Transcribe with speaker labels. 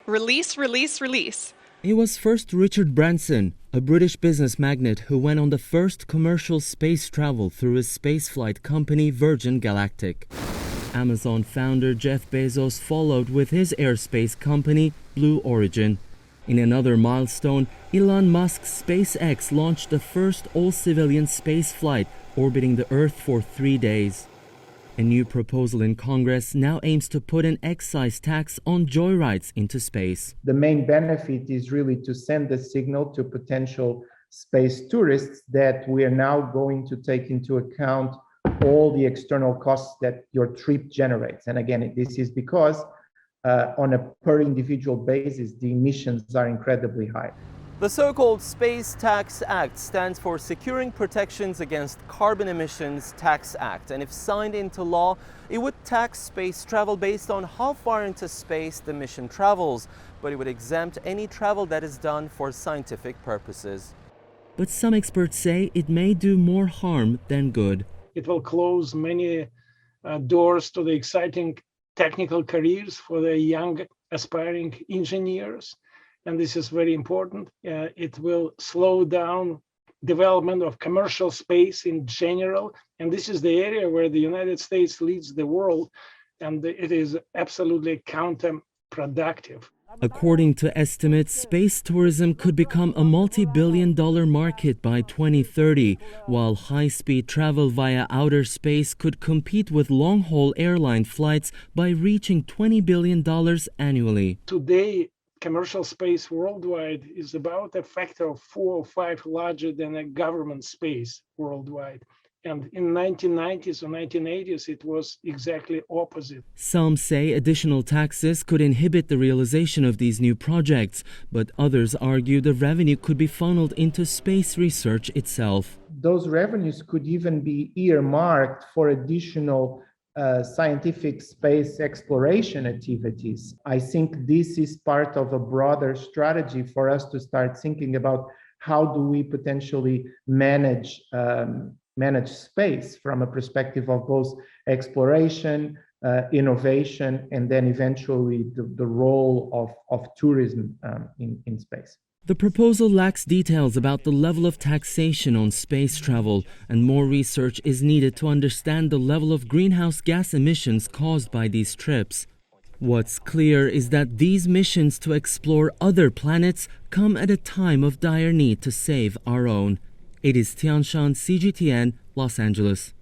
Speaker 1: Release, release, release.
Speaker 2: It was first Richard Branson, a British business magnate who went on the first commercial space travel through his spaceflight company Virgin Galactic. Amazon founder Jeff Bezos followed with his airspace company Blue Origin. In another milestone, Elon Musk's SpaceX launched the first all-civilian space flight, orbiting the Earth for 3 days. A new proposal in Congress now aims to put an excise tax on joyrides into space.
Speaker 3: The main benefit is really to send a signal to potential space tourists that we are now going to take into account all the external costs that your trip generates. And again, this is because on a per individual basis, the emissions are incredibly high.
Speaker 4: The so-called Space Tax Act stands for Securing Protections Against Carbon Emissions Tax Act, and if signed into law, it would tax space travel based on how far into space the mission travels, but it would exempt any travel that is done for scientific purposes.
Speaker 2: But some experts say it may do more harm than good.
Speaker 5: It will close many doors to the exciting technical careers for the young aspiring engineers. And this is very important. It will slow down development of commercial space in general. And this is the area where the United States leads the world. And it is absolutely counterproductive.
Speaker 2: According to estimates, space tourism could become a multi-billion-dollar market by 2030, while high-speed travel via outer space could compete with long-haul airline flights by reaching $20 billion annually.
Speaker 5: Today, commercial space worldwide is about a factor of 4 or 5 larger than a government space worldwide. And in 1990s or 1980s, it was exactly opposite.
Speaker 2: Some say additional taxes could inhibit the realization of these new projects, but others argue the revenue could be funneled into space research itself.
Speaker 3: Those revenues could even be earmarked for additional scientific space exploration activities. I think this is part of a broader strategy for us to start thinking about how do we potentially manage space from a perspective of both exploration, innovation, and then eventually the role of tourism in space.
Speaker 2: The proposal lacks details about the level of taxation on space travel, and more research is needed to understand the level of greenhouse gas emissions caused by these trips. What's clear is that these missions to explore other planets come at a time of dire need to save our own. It is Tianshan, CGTN, Los Angeles.